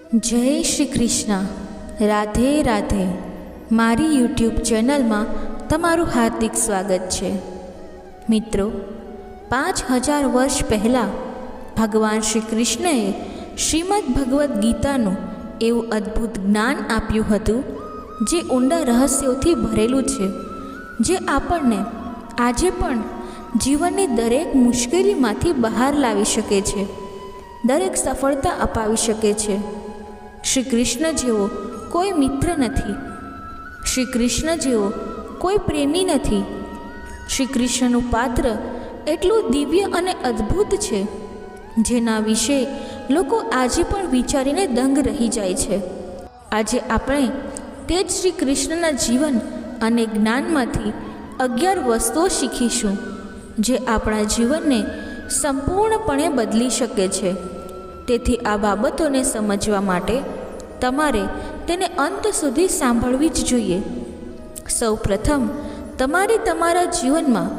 જય શ્રી કૃષ્ણ. રાધે રાધે. મારી યુટ્યુબ ચેનલમાં તમારું હાર્દિક સ્વાગત છે. મિત્રો, 5000 વર્ષ પહેલાં ભગવાન શ્રી કૃષ્ણએ શ્રીમદ ભગવદ્ ગીતાનું એવું અદ્ભુત જ્ઞાન આપ્યું હતું જે ઊંડા રહસ્યોથી ભરેલું છે, જે આપણને આજે પણ જીવનની દરેક મુશ્કેલીમાંથી બહાર લાવી શકે છે, દરેક સફળતા અપાવી શકે છે. શ્રી કૃષ્ણ જેવો કોઈ મિત્ર નથી, શ્રી કૃષ્ણ જેવો કોઈ પ્રેમી નથી. શ્રી કૃષ્ણનું પાત્ર એટલું દિવ્ય અને અદ્ભુત છે જેના વિશે લોકો આજે પણ વિચારીને દંગ રહી જાય છે. આજે આપણે તે જ શ્રી કૃષ્ણના જીવન અને જ્ઞાનમાંથી 11 વસ્તુઓ શીખીશું જે આપણા જીવનને સંપૂર્ણપણે બદલી શકે છે. તેથી આ બાબતોને સમજવા માટે તમારે તેને અંત સુધી સાંભળવી જ જોઈએ. સૌ પ્રથમ તમારે તમારા જીવનમાં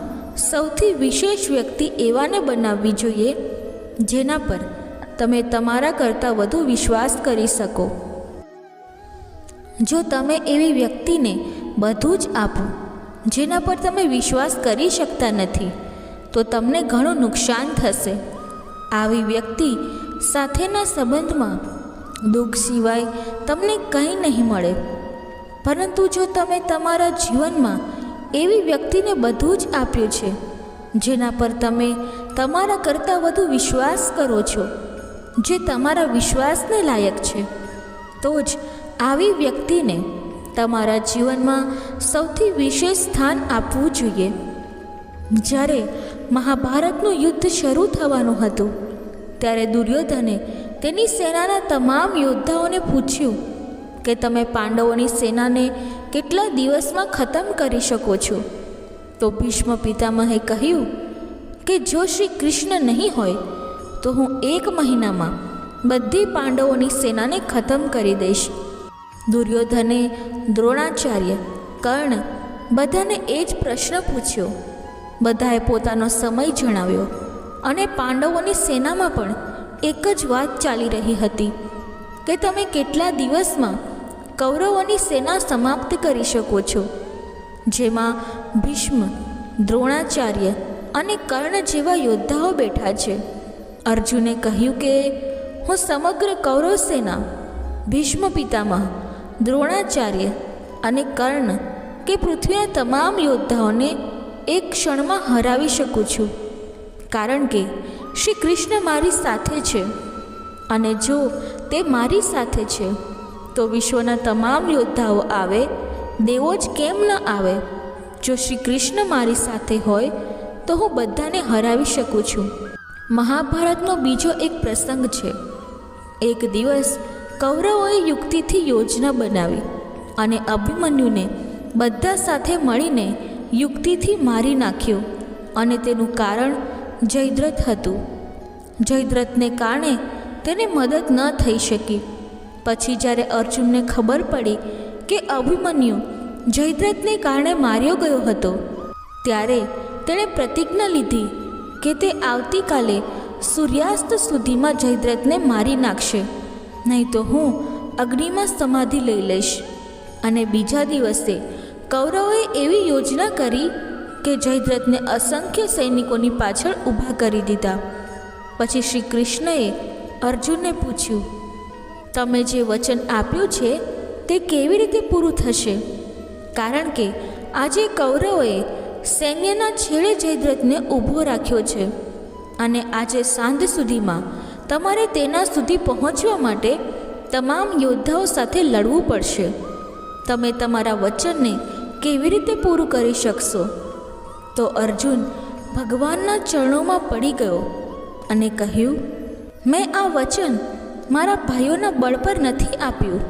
સૌથી વિશેષ વ્યક્તિ એવાને બનાવવી જોઈએ જેના પર તમે તમારા કરતાં વધુ વિશ્વાસ કરી શકો. જો તમે એવી વ્યક્તિને બધું જ આપો જેના પર તમે વિશ્વાસ કરી શકતા નથી તો તમને ઘણું નુકસાન થશે. આવી વ્યક્તિ સાથેના સંબંધમાં દુઃખ સિવાય તમને કંઈ નહીં મળે. પરંતુ જો તમે તમારા જીવનમાં એવી વ્યક્તિને બધું જ આપ્યું છે જેના પર તમે તમારા કરતાં વધુ વિશ્વાસ કરો છો, જે તમારા વિશ્વાસને લાયક છે, તો જ આવી વ્યક્તિને તમારા જીવનમાં સૌથી વિશેષ સ્થાન આપવું જોઈએ. જ્યારે મહાભારતનું યુદ્ધ શરૂ થવાનું હતું ત્યારે દુર્યોધને તેની સેનાના તમામ યોદ્ધાઓને પૂછ્યું કે તમે પાંડવોની સેનાને કેટલા દિવસમાં ખતમ કરી શકો છો? તો ભીષ્મ પિતામહે કહ્યું કે જો શ્રી કૃષ્ણ નહીં હોય તો હું 1 મહિનામાં બધી પાંડવોની સેનાને ખતમ કરી દઈશ. દુર્યોધને, દ્રોણાચાર્ય, કર્ણ બધાને એ જ પ્રશ્ન પૂછ્યો. બધાએ પોતાનો સમય જણાવ્યો અને પાંડવોની સેનામાં પણ એક જ વાત ચાલી રહી હતી કે તમે કેટલા દિવસમાં કૌરવોની સેના સમાપ્ત કરી શકો છો. જેમાં ભીષ્મ, દ્રોણાચાર્ય અને કર્ણ જેવા યોદ્ધાઓ બેઠા છે. અર્જુને કહ્યું કે હું સમગ્ર કૌરવ સેના ભીષ્મ પિતામહ, દ્રોણાચાર્ય અને કર્ણ કે પૃથ્વીના તમામ યોદ્ધાઓને એક ક્ષણમાં હરાવી શકું છું, કારણ કે શ્રી કૃષ્ણ મારી સાથે છે. અને જો તે મારી સાથે છે તો વિશ્વના તમામ યોદ્ધાઓ આવે, દેવો જ કેમ ન આવે? જો શ્રી કૃષ્ણ મારી સાથે હોય તો હું બધાને હરાવી શકું છું. મહાભારતનો બીજો એક પ્રસંગ છે. એક દિવસ કૌરવોએ યુક્તિથી યોજના બનાવી અને અભિમન્યુને બધા સાથે મળીને યુક્તિથી મારી નાખ્યો. અને તેનું કારણ જયદ્રથ હતું. જયદ્રથને કારણે તેને મદદ ન થઈ શકી. પછી જ્યારે અર્જુનને ખબર પડી કે અભિમન્યુ જયદ્રથને કારણે માર્યો ગયો હતો ત્યારે તેણે પ્રતિજ્ઞા લીધી કે તે આવતીકાલે સૂર્યાસ્ત સુધીમાં જયદ્રથને મારી નાખશે, નહીં તો હું અગ્નિમાં સમાધિ લઈ લઈશ. અને બીજા દિવસે કૌરવોએ એવી યોજના કરી કે જયદ્રથને અસંખ્ય સૈનિકોની પાછળ ઊભા કરી દીધા. પછી શ્રી કૃષ્ણએ અર્જુનને પૂછ્યું, તમે જે વચન આપ્યું છે તે કેવી રીતે પૂરું થશે? કારણ કે આજે કૌરવોએ સૈન્યના છેડે જયદ્રથને ઊભો રાખ્યો છે અને આજે સાંજ સુધીમાં તમારે તેના સુધી પહોંચવા માટે તમામ યોદ્ધાઓ સાથે લડવું પડશે. તમે તમારા વચનને કેવી રીતે પૂરું કરી શકશો? તો અર્જુન ભગવાનના ચરણોમાં પડી ગયો અને કહ્યું, મેં આ વચન મારા ભાઈઓના બળ પર નથી આપ્યું,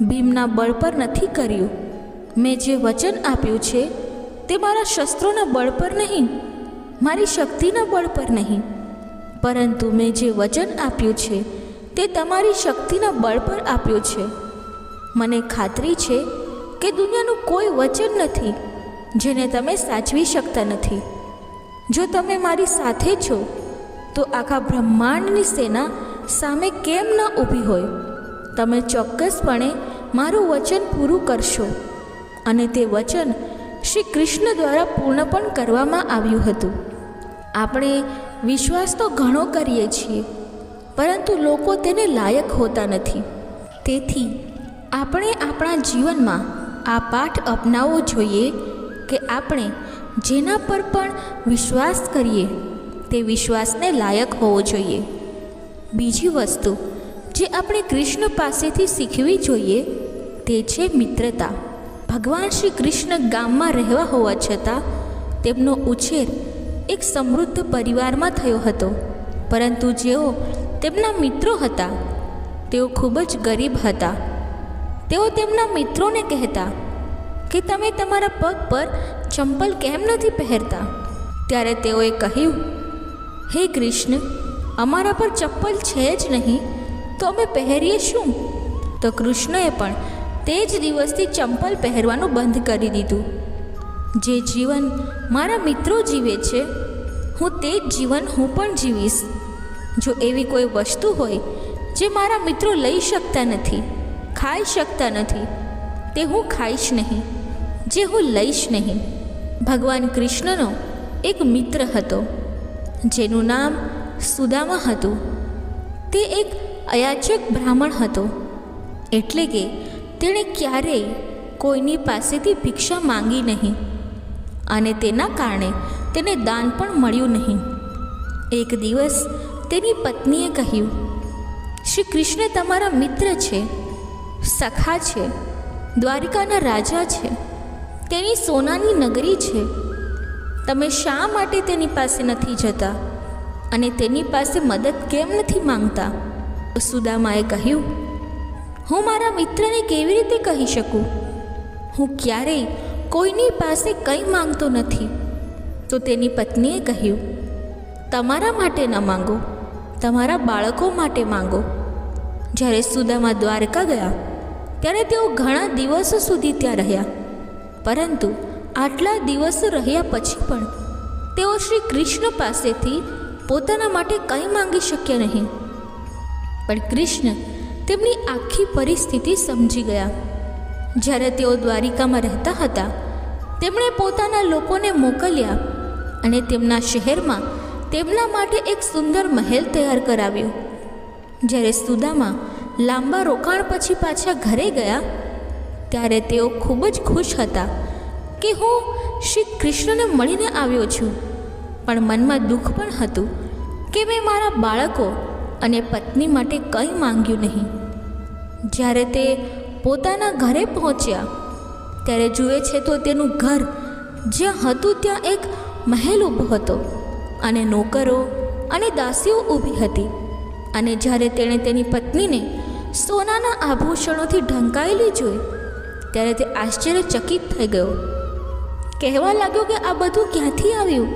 ભીમના બળ પર નથી કર્યું. મેં જે વચન આપ્યું છે તે મારા શસ્ત્રોના બળ પર નહીં, મારી શક્તિના બળ પર નહીં, પરંતુ મેં જે વચન આપ્યું છે તે તમારી શક્તિના બળ પર આપ્યું છે. મને ખાતરી છે કે દુનિયાનું કોઈ વચન નથી જેને તમે સાચવી શકતા નથી. જો તમે મારી સાથે છો તો આખા બ્રહ્માંડની સેના સામે કેમ ન ઊભી હોય? તમે ચોક્કસપણે મારું વચન પૂરું કરશો. અને તે વચન શ્રી કૃષ્ણ દ્વારા પૂર્ણ પણ કરવામાં આવ્યું હતું. આપણે વિશ્વાસ તો ઘણો કરીએ છીએ, પરંતુ લોકો તેને લાયક હોતા નથી. તેથી આપણે આપણા જીવનમાં આ પાઠ અપનાવવો જોઈએ કે આપણે જેના પર પણ વિશ્વાસ કરીએ તે વિશ્વાસને લાયક હોવો જોઈએ. બીજી વસ્તુ જે આપણે કૃષ્ણ પાસેથી શીખવી જોઈએ તે છે મિત્રતા. ભગવાન શ્રી કૃષ્ણ ગામમાં રહેવા હોવા છતાં તેમનો ઉછેર એક સમૃદ્ધ પરિવારમાં થયો હતો, પરંતુ જેઓ તેમના મિત્રો હતા તેઓ ખૂબ જ ગરીબ હતા. તેઓ તેમના મિત્રોને કહેતા કે તમે તમારા પગ પર ચંપલ કેમ નથી પહેરતા? ત્યારે તેઓએ કહ્યું, હે કૃષ્ણ, અમારા પર ચપ્પલ છે જ નહીં તો અમે પહેરીએ શું? તો કૃષ્ણએ પણ તે જ દિવસથી ચંપલ પહેરવાનું બંધ કરી દીધું. જે જીવન મારા મિત્રો જીવે છે, હું તે જ જીવન હું પણ જીવીશ. જો એવી કોઈ વસ્તુ હોય જે મારા મિત્રો લઈ શકતા નથી, ખાઈ શકતા નથી, તે હું ખાઈશ નહીં, જે હું લઈશ નહીં. ભગવાન કૃષ્ણનો એક મિત્ર હતો જેનું નામ સુદામા હતું. તે એક અયાચક બ્રાહ્મણ હતો, એટલે કે તેણે ક્યારેય કોઈની પાસેથી ભિક્ષા માંગી નહીં અને તેના કારણે તેને દાન પણ મળ્યું નહીં. એક દિવસ તેની પત્નીએ કહ્યું, શ્રી કૃષ્ણ તમારા મિત્ર છે, સખા છે, દ્વારિકાના રાજા છે, તેની સોનાની નગરી છે. તમે શા માટે તેની પાસે નથી જતા અને તેની પાસે મદદ કેમ નથી માંગતા? સુદામાએ કહ્યું, હું મારા મિત્રને કેવી રીતે કહી શકું? હું ક્યારેય કોઈની પાસે કંઈ માંગતો નથી. તો તેની પત્નીએ કહ્યું, તમારા માટે ન માંગો, તમારા બાળકો માટે માંગો. જ્યારે સુદામા દ્વારકા ગયા ત્યારે તેઓ ઘણા દિવસો સુધી ત્યાં રહ્યા, પરંતુ આટલા દિવસો રહ્યા પછી પણ તેઓ શ્રી કૃષ્ણ પાસેથી પોતાના માટે કંઈ માંગી શક્યા નહીં. પણ કૃષ્ણ તેમની આખી પરિસ્થિતિ સમજી ગયા. જ્યારે તેઓ દ્વારિકામાં રહેતા હતા, તેમણે પોતાના લોકોને મોકલ્યા અને તેમના શહેરમાં તેમના માટે એક સુંદર મહેલ તૈયાર કરાવ્યો. જ્યારે સુદામા લાંબા રોકાણ પછી પાછા ઘરે ગયા ત્યારે તેઓ ખૂબ જ ખુશ હતા કે હું શ્રી કૃષ્ણને મળીને આવ્યો છું, પણ મનમાં દુઃખ પણ હતું કે મેં મારા બાળકો અને પત્ની માટે કંઈ માંગ્યું નહીં. જ્યારે તે પોતાના ઘરે પહોંચ્યા ત્યારે જુએ છે તો તેનું ઘર જ્યાં હતું ત્યાં એક મહેલ ઊભો હતો અને નોકરો અને દાસીઓ ઊભી હતી. અને જ્યારે તેણે તેની પત્નીને સોનાના આભૂષણોથી ઢંકાયેલી જોઈ ત્યારે તે આશ્ચર્યચકિત થઈ ગયો. કહેવા લાગ્યો કે આ બધું ક્યાંથી આવ્યું?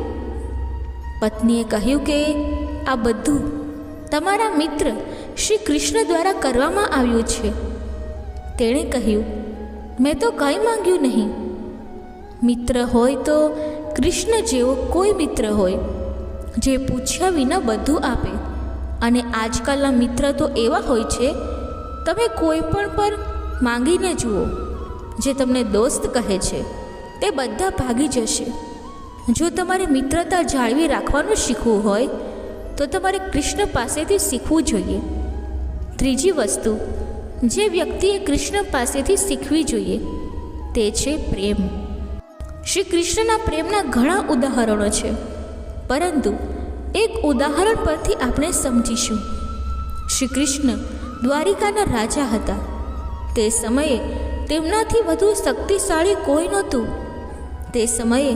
પત્નીએ કહ્યું કે આ બધું તમારા મિત્ર શ્રી કૃષ્ણ દ્વારા કરવામાં આવ્યું છે. તેણે કહ્યું, મેં તો કંઈ માંગ્યું નહીં. મિત્ર હોય તો કૃષ્ણ જેવો કોઈ મિત્ર હોય જે પૂછ્યા વિના બધું આપે. અને આજકાલના મિત્ર તો એવા હોય છે, તમે કોઈ પણ પર માંગીને જુઓ, જે તમને દોસ્ત કહે છે તે બધા ભાગી જશે. જો તમારે મિત્રતા જાળવી રાખવાનું શીખવું હોય તો તમારે કૃષ્ણ પાસેથી શીખવું જોઈએ. ત્રીજી વસ્તુ જે વ્યક્તિએ કૃષ્ણ પાસેથી શીખવી જોઈએ તે છે પ્રેમ. શ્રી કૃષ્ણના પ્રેમના ઘણા ઉદાહરણો છે, પરંતુ એક ઉદાહરણ પરથી આપણે સમજીશું. શ્રી કૃષ્ણ દ્વારિકાના રાજા હતા. તે સમયે તેમનાથી વધુ શક્તિશાળી કોઈ નહોતું. તે સમયે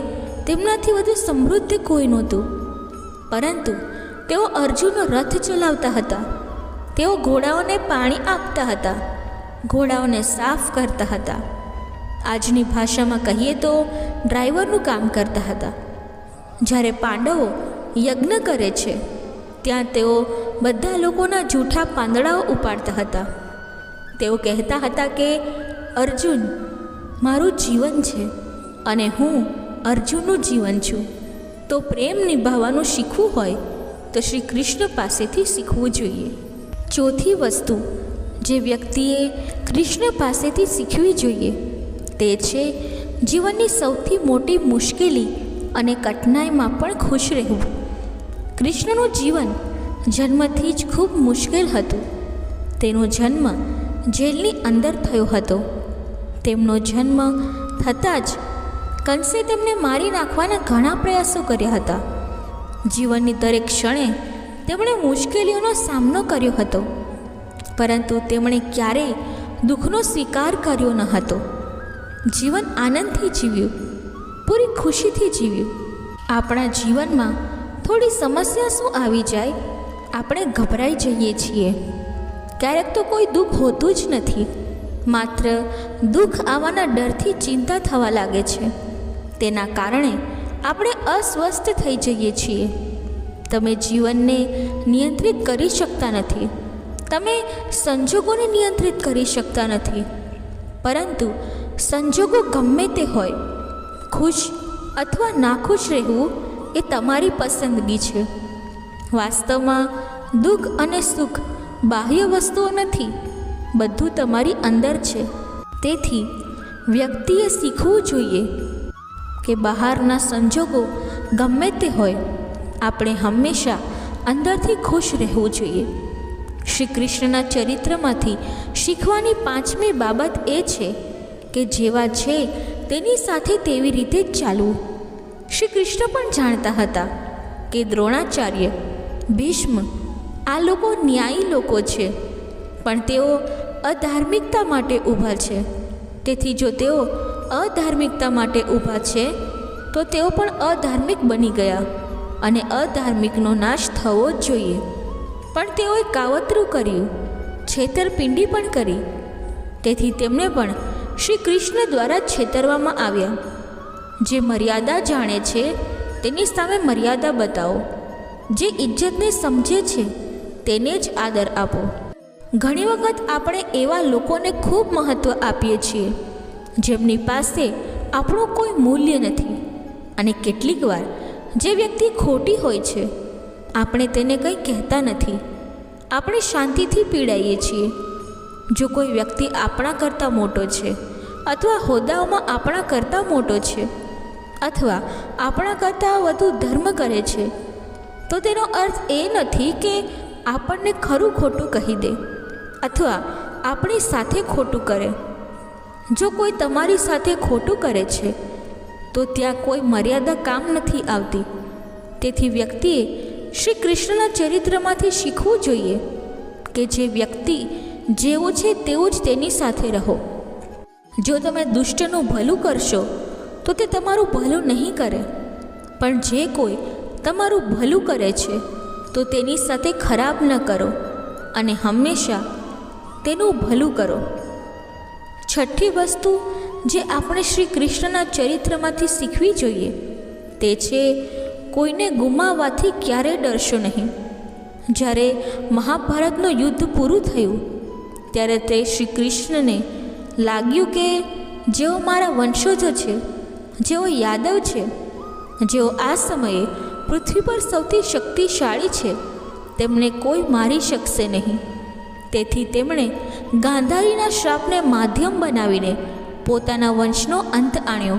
તેમનાથી વધુ સમૃદ્ધ કોઈ નહોતું, પરંતુ તેઓ અર્જુનનો રથ ચલાવતા હતા. તેઓ ઘોડાઓને પાણી આપતા હતા, ઘોડાઓને સાફ કરતા હતા. આજની ભાષામાં કહીએ તો ડ્રાઈવરનું કામ કરતા હતા. જ્યારે પાંડવો યજ્ઞ કરે છે ત્યાં તેઓ બધા લોકોના જૂઠા પાંદડાઓ ઉપાડતા હતા. તેઓ કહેતા હતા કે અર્જુન મારું જીવન છે અને હું અર્જુનનું જીવન છું. તો પ્રેમ નિભાવવાનું શીખવું હોય તો શ્રી કૃષ્ણ પાસેથી શીખવું જોઈએ. ચોથી વસ્તુ જે વ્યક્તિએ કૃષ્ણ પાસેથી શીખવી જોઈએ તે છે જીવનની સૌથી મોટી મુશ્કેલી અને કઠિનાઈમાં પણ ખુશ રહેવું. કૃષ્ણનું જીવન જન્મથી જ ખૂબ મુશ્કેલ હતું. તેનો જન્મ જેલની અંદર થયો હતો. તેમનો જન્મ થતાં જ કંસે તેમને મારી નાખવાના ઘણા પ્રયાસો કર્યા હતા. જીવનની દરેક ક્ષણે તેમણે મુશ્કેલીઓનો સામનો કર્યો હતો, પરંતુ તેમણે ક્યારેય દુઃખનો સ્વીકાર કર્યો ન હતો. જીવન આનંદથી જીવ્યું, પૂરી ખુશીથી જીવ્યું. આપણા જીવનમાં થોડી સમસ્યા શું આવી જાય આપણે ગભરાઈ જઈએ છીએ. ક્યારેક તો કોઈ દુઃખ હોતું જ નથી, માત્ર દુઃખ આવવાના ડરથી ચિંતા થવા લાગે છે. તેના કારણે આપણે અસ્વસ્થ થઈ જઈએ છીએ. તમે જીવનને નિયંત્રિત કરી શકતા નથી, તમે સંજોગોને નિયંત્રિત કરી શકતા નથી, પરંતુ સંજોગો ગમે તે હોય, ખુશ અથવા નાખુશ રહેવું એ તમારી પસંદગી છે. વાસ્તવમાં દુઃખ અને સુખ બાહ્ય વસ્તુઓ નથી, બધું તમારી અંદર છે. તેથી વ્યક્તિએ શીખવું જોઈએ કે બહારના સંજોગો ગમે તે હોય, આપણે હંમેશા અંદરથી ખુશ રહેવું જોઈએ. શ્રી કૃષ્ણના ચરિત્રમાંથી શીખવાની પાંચમી બાબત એ છે કે જેવા છે તેની સાથે તેવી રીતે જ ચાલવું. શ્રી કૃષ્ણ પણ જાણતા હતા કે દ્રોણાચાર્ય, ભીષ્મ આ લોકો ન્યાયી લોકો છે, પણ તેઓ અધાર્મિકતા માટે ઊભા છે. તેથી જો તેઓ અધાર્મિકતા માટે ઊભા છે તો તેઓ પણ અધાર્મિક બની ગયા અને અધાર્મિકનો નાશ થવો જ જોઈએ. પણ તેઓએ કાવતરું કર્યું, છેતરપિંડી પણ કરી. તેથી તેમને પણ શ્રી કૃષ્ણ દ્વારા છેતરવામાં આવ્યા. જે મર્યાદા જાણે છે તેની સામે મર્યાદા બતાવો, જે ઇજ્જતને સમજે છે તેને જ આદર આપો. ઘણી વખત આપણે એવા લોકોને ખૂબ મહત્ત્વ આપીએ છીએ જેમની પાસે આપણું કોઈ મૂલ્ય નથી, અને કેટલીક વાર જે વ્યક્તિ ખોટી હોય છે આપણે તેને કંઈ કહેતા નથી, આપણે શાંતિથી પીડાઈએ છીએ. જો કોઈ વ્યક્તિ આપણા કરતાં મોટો છે, અથવા હોદ્દાઓમાં આપણા કરતાં મોટો છે, અથવા આપણા કરતાં વધુ ધર્મ કરે છે, તો તેનો અર્થ એ નથી કે આપણને ખરું ખોટું કહી દે અથવા આપણી સાથે ખોટું કરે. જો કોઈ તમારી સાથે ખોટું કરે છે તો ત્યાં કોઈ મર્યાદા કામ નથી આવતી. તેથી વ્યક્તિએ શ્રી કૃષ્ણના ચરિત્રમાંથી શીખવું જોઈએ કે જે વ્યક્તિ જેવું છે તેવું જ તેની સાથે રહો. જો તમે દુષ્ટનું ભલું કરશો તો તે તમારું ભલું નહીં કરે, પણ જે કોઈ તમારું ભલું કરે છે તો તેની સાથે ખરાબ ન કરો અને હંમેશા તેનું ભલું કરો. છઠ્ઠી વસ્તુ જે આપણે શ્રી કૃષ્ણના ચરિત્રમાંથી શીખવી જોઈએ તે છે કોઈને ગુમાવવાથી ક્યારેય ડરશો નહીં. જ્યારે મહાભારતનું યુદ્ધ પૂરું થયું ત્યારે તે શ્રી કૃષ્ણને લાગ્યું કે જેઓ મારા વંશજો છે, જેઓ યાદવ છે, જેઓ આ સમયે પૃથ્વી પર સૌથી શક્તિશાળી છે, તેમને કોઈ મારી શકશે નહીં. તેથી તેમણે ગાંધારીના શ્રાપને માધ્યમ બનાવીને પોતાના વંશનો અંત આણ્યો.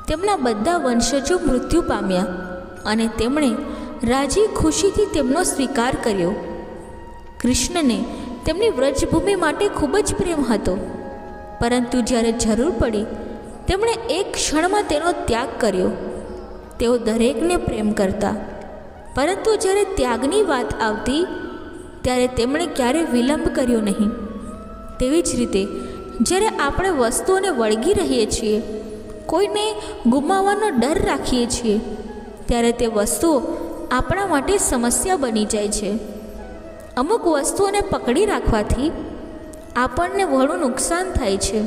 તેમના બધા વંશજો મૃત્યુ પામ્યા અને તેમણે રાજી ખુશીથી તેમનો સ્વીકાર કર્યો. કૃષ્ણને તેમની વ્રજભૂમિ માટે ખૂબ જ પ્રેમ હતો, પરંતુ જ્યારે જરૂર પડી તેમણે એક ક્ષણમાં તેનો ત્યાગ કર્યો. તેઓ દરેકને પ્રેમ કરતા, પરંતુ જ્યારે ત્યાગની વાત આવતી ત્યારે તેમણે ક્યારેય વિલંબ કર્યો નહીં. તેવી જ રીતે જ્યારે આપણે વસ્તુઓને વળગી રહીએ છીએ, કોઈને ગુમાવવાનો ડર રાખીએ છીએ, ત્યારે તે વસ્તુઓ આપણા માટે સમસ્યા બની જાય છે. અમુક વસ્તુઓને પકડી રાખવાથી આપણને ઘણું નુકસાન થાય છે.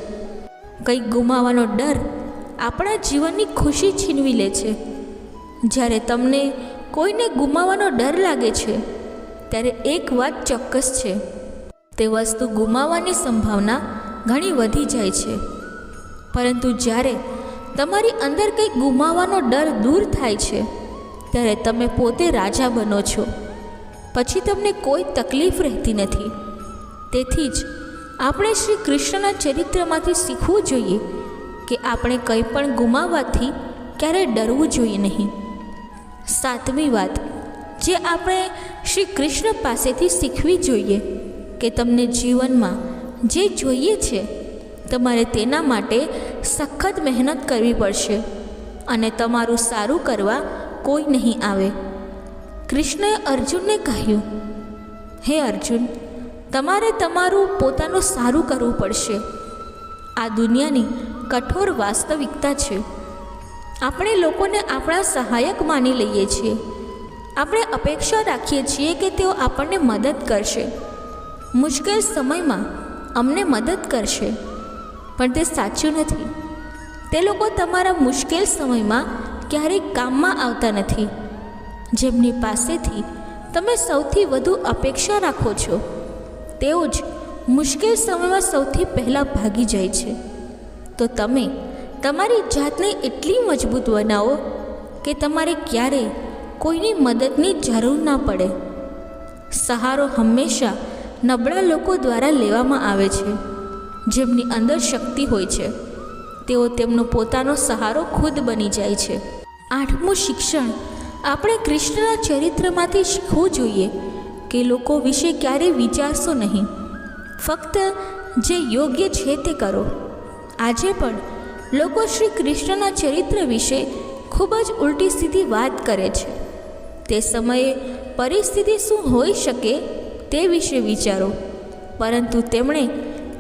કંઈક ગુમાવવાનો ડર આપણા જીવનની ખુશી છીનવી લે છે. જ્યારે તમને કોઈને ગુમાવવાનો ડર લાગે છે ત્યારે એક વાત ચોક્કસ છે, તે વસ્તુ ગુમાવવાની સંભાવના ઘણી વધી જાય છે. પરંતુ જ્યારે તમારી અંદર કંઈક ગુમાવવાનો ડર દૂર થાય છે ત્યારે તમે પોતે રાજા બનો છો. પછી તમને કોઈ તકલીફ રહેતી નથી. તેથી જ આપણે શ્રી કૃષ્ણના ચરિત્રમાંથી શીખવું જોઈએ કે આપણે કંઈ પણ ગુમાવવાથી ક્યારેય ડરવું જોઈએ નહીં. 7મી વાત જે આપણે શ્રી કૃષ્ણ પાસેથી શીખવી જોઈએ કે તમને જીવનમાં જે જોઈએ છે તમારે તેના માટે સખત મહેનત કરવી પડશે અને તમારું સારું કરવા કોઈ નહીં આવે. કૃષ્ણએ અર્જુનને કહ્યું, હે અર્જુન, તમારે તમારું પોતાનું સારું કરવું પડશે. આ દુનિયાની કઠોર વાસ્તવિકતા છે. આપણે લોકોને આપણા સહાયક માની લઈએ છીએ. આપણે અપેક્ષા રાખીએ છીએ કે તેઓ આપણને મદદ કરશે, મુશ્કેલ સમયમાં અમને મદદ કરશે, પણ તે સાચું નથી. તે લોકો તમારા મુશ્કેલ સમયમાં ક્યારેય કામમાં આવતા નથી. જેમની પાસેથી તમે સૌથી વધુ અપેક્ષા રાખો છો તેઓ જ મુશ્કેલ સમયમાં સૌથી પહેલાં ભાગી જાય છે. તો તમે તમારી જાતને એટલી મજબૂત બનાવો કે તમારે ક્યારેય કોઈની મદદની જરૂર ના પડે. સહારો હંમેશા નબળા લોકો દ્વારા લેવામાં આવે છે. જેમની અંદર શક્તિ હોય છે તેઓ તેમનો પોતાનો સહારો ખુદ બની જાય છે. 8મું શિક્ષણ આપણે કૃષ્ણના ચરિત્રમાંથી શીખવું જોઈએ કે લોકો વિશે ક્યારેય વિચારશો નહીં, ફક્ત જે યોગ્ય છે તે કરો. આજે પણ લોકો શ્રી કૃષ્ણના ચરિત્ર વિશે ખૂબ જ ઉલટી સીધી વાત કરે છે. તે સમયે પરિસ્થિતિ શું હોઈ શકે તે વિશે વિચારો, પરંતુ તેમણે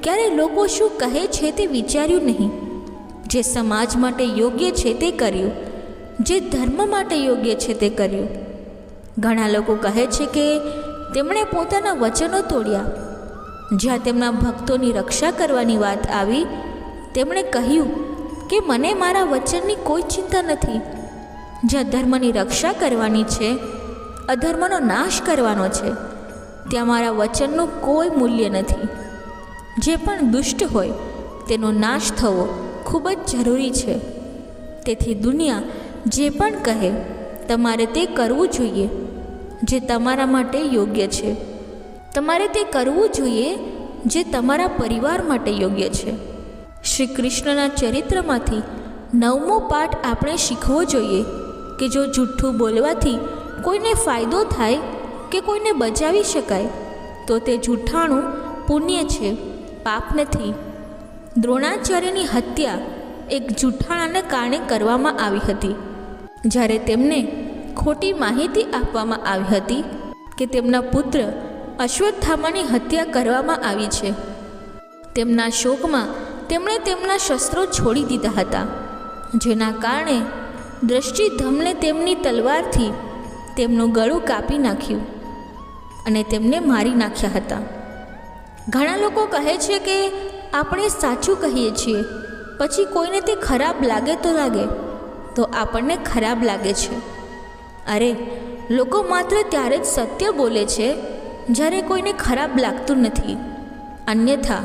ક્યારે લોકો શું કહે છે તે વિચાર્યું નહીં. જે સમાજ માટે યોગ્ય છે તે કર્યું, જે ધર્મ માટે યોગ્ય છે તે કર્યું. ઘણા લોકો કહે છે કે તેમણે પોતાના વચનો તોડ્યા. જ્યાં તેમના ભક્તોની રક્ષા કરવાની વાત આવી, તેમણે કહ્યું કે મને મારા વચનની કોઈ ચિંતા નથી. જ્યાં ધર્મની રક્ષા કરવાની છે, અધર્મનો નાશ કરવાનો છે, ત્યાં મારા વચનનું કોઈ મૂલ્ય નથી. જે પણ દુષ્ટ હોય તેનો નાશ થવો ખૂબ જ જરૂરી છે. તેથી દુનિયા જે પણ કહે તમારે તે કરવું જોઈએ જે તમારા માટે યોગ્ય છે. તમારે તે કરવું જોઈએ જે તમારા પરિવાર માટે યોગ્ય છે. શ્રી કૃષ્ણના ચરિત્રમાંથી 9મો પાઠ આપણે શીખવો જોઈએ કે જો જૂઠ્ઠું બોલવાથી કોઈને ફાયદો થાય કે કોઈને બચાવી શકાય તો તે જૂઠાણું પુણ્ય છે, પાપ નથી. દ્રોણાચાર્યની હત્યા એક જૂઠાણાને કારણે કરવામાં આવી હતી. જ્યારે તેમને ખોટી માહિતી આપવામાં આવી હતી કે તેમના પુત્ર અશ્વત્થામાની હત્યા કરવામાં આવી છે. તેમના શોકમાં તેમણે તેમના શસ્ત્રો છોડી દીધા હતા, જેના કારણે દ્રષ્ટિધમને તેમની તલવારથી તેમનું ગળું કાપી નાખ્યું અને તેમને મારી નાખ્યા હતા. ઘણા લોકો કહે છે કે આપણે સાચું કહીએ છીએ, પછી કોઈને તે ખરાબ લાગે તો આપણને ખરાબ લાગે છે. અરે, લોકો માત્ર ત્યારે જ સત્ય બોલે છે જ્યારે કોઈને ખરાબ લાગતું નથી. અન્યથા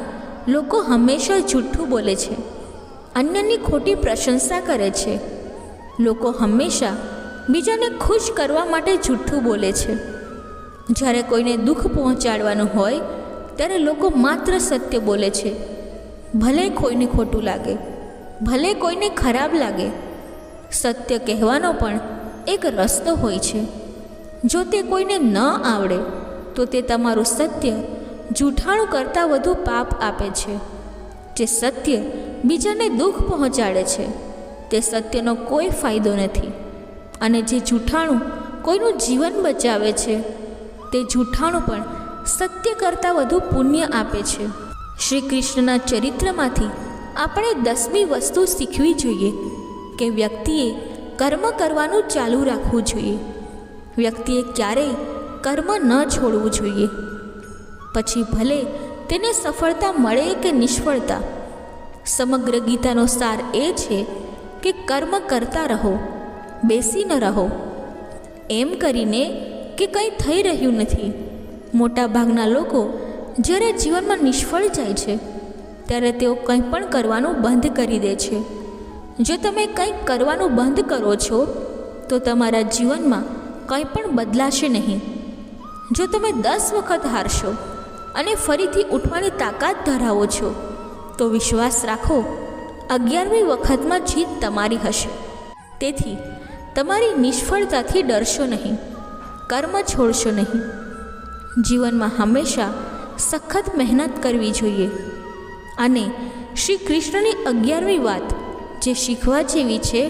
લોકો હંમેશા જૂઠું બોલે છે, અન્યની ખોટી પ્રશંસા કરે છે. લોકો હંમેશા બીજાને ખુશ કરવા માટે જૂઠું બોલે છે. જ્યારે કોઈને દુઃખ પહોંચાડવાનું હોય ત્યારે લોકો માત્ર સત્ય બોલે છે. ભલે કોઈને ખોટું લાગે, ભલે કોઈને ખરાબ લાગે, સત્ય કહેવાનો પણ એક રસ્તો હોય છે. જો તે કોઈને ન આવડે તો તે તમારું સત્ય જૂઠાણું કરતાં વધુ પાપ આપે છે. જે સત્ય બીજાને દુઃખ પહોંચાડે છે તે સત્યનો કોઈ ફાયદો નથી, અને જે જૂઠાણું કોઈનું જીવન બચાવે છે તે જૂઠાણું પણ સત્ય કરતાં વધુ પુણ્ય આપે છે. શ્રી કૃષ્ણના ચરિત્રમાંથી આપણે 10મી વસ્તુ શીખવી જોઈએ કે વ્યક્તિએ કર્મ કરવાનું ચાલુ રાખવું જોઈએ. વ્યક્તિએ ક્યારેય કર્મ ન છોડવું જોઈએ, પછી ભલે તેને સફળતા મળે કે નિષ્ફળતા. સમગ્ર ગીતાનો સાર એ છે કે કર્મ કરતા રહો, બેસી ન રહો એમ કરીને કે કંઈ થઈ રહ્યું નથી. મોટાભાગના લોકો જ્યારે જીવનમાં નિષ્ફળ જાય છે ત્યારે તેઓ કંઈ પણ કરવાનું બંધ કરી દે છે. જો તમે કંઈક કરવાનું બંધ કરો છો તો તમારા જીવનમાં કંઈ પણ બદલાશે નહીં. જો તમે 10 વખત હારશો અને ફરીથી ઉઠવાની તાકાત ધરાવો છો તો વિશ્વાસ રાખો 11મી વખતમાં જીત તમારી હશે. તેથી તમારી નિષ્ફળતાથી ડરશો નહીં, કર્મ છોડશો નહીં. જીવનમાં હંમેશા સખત મહેનત કરવી જોઈએ. અને શ્રી કૃષ્ણની 11મી વાત જે શીખવા જેવી છે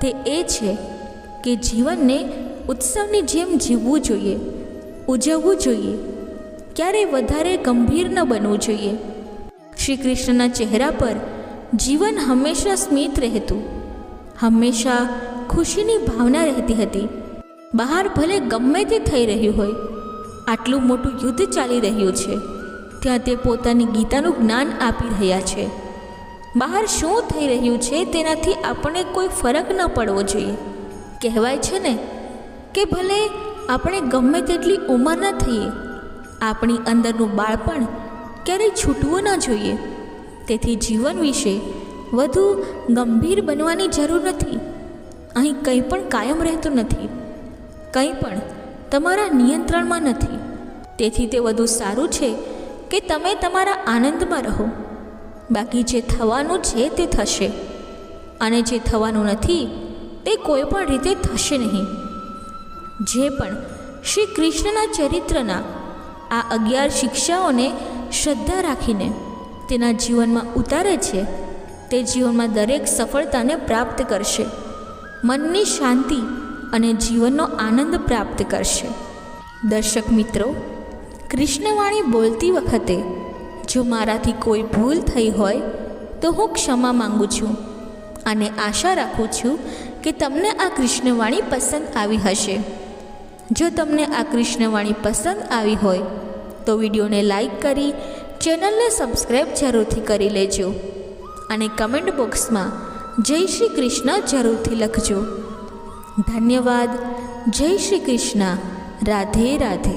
તે એ છે કે જીવનને ઉત્સવની જેમ જીવવું જોઈએ, ઉજવવું જોઈએ. ક્યારેય વધારે ગંભીર ન બનવું જોઈએ. શ્રી કૃષ્ણના ચહેરા પર જીવન હંમેશા સ્મિત રહેતું, હંમેશા ખુશીની ભાવના રહેતી હતી. બહાર ભલે ગમે તે થઈ રહ્યું હોય, આટલું મોટું યુદ્ધ ચાલી રહ્યું છે, ત્યાં તે પોતાની ગીતાનું જ્ઞાન આપી રહ્યા છે. બહાર શું થઈ રહ્યું છે તેનાથી આપણને કોઈ ફરક ન પડવો જોઈએ. કહેવાય છે ને કે ભલે આપણે ગમે તેટલી ઉંમરના થઈએ, આપણી અંદરનું બાળપણ ક્યારેય છૂટવું ન જોઈએ. તેથી જીવન વિશે વધુ ગંભીર બનવાની જરૂર નથી. અહીં કંઈ પણ કાયમ રહેતું નથી, કંઈ પણ તમારા નિયંત્રણમાં નથી. તેથી તે વધુ સારું છે કે તમે તમારા આનંદમાં રહો. બાકી જે થવાનું છે તે થશે, અને જે થવાનું નથી તે કોઈ પણ રીતે થશે નહીં. જે પણ શ્રી કૃષ્ણના ચરિત્રના આ 11 શિક્ષાઓને શ્રદ્ધા રાખીને તેના જીવનમાં ઉતારે છે તે જીવનમાં દરેક સફળતાને પ્રાપ્ત કરશે, મનની શાંતિ અને જીવનનો આનંદ પ્રાપ્ત કરશે. દર્શક મિત્રો, કૃષ્ણવાણી બોલતી વખતે જો મારાથી કોઈ ભૂલ થઈ હોય તો હું ક્ષમા માંગુ છું અને આશા રાખું છું કે તમને આ કૃષ્ણવાણી પસંદ આવી હશે. જો તમને આ કૃષ્ણવાણી પસંદ આવી હોય તો વિડીયોને લાઈક કરી ચેનલને સબસ્ક્રાઈબ જરૂરથી કરી લેજો અને કમેન્ટ બોક્સમાં જય શ્રી કૃષ્ણ જરૂરથી લખજો. ધન્યવાદ. જય શ્રી કૃષ્ણ. રાધે રાધે.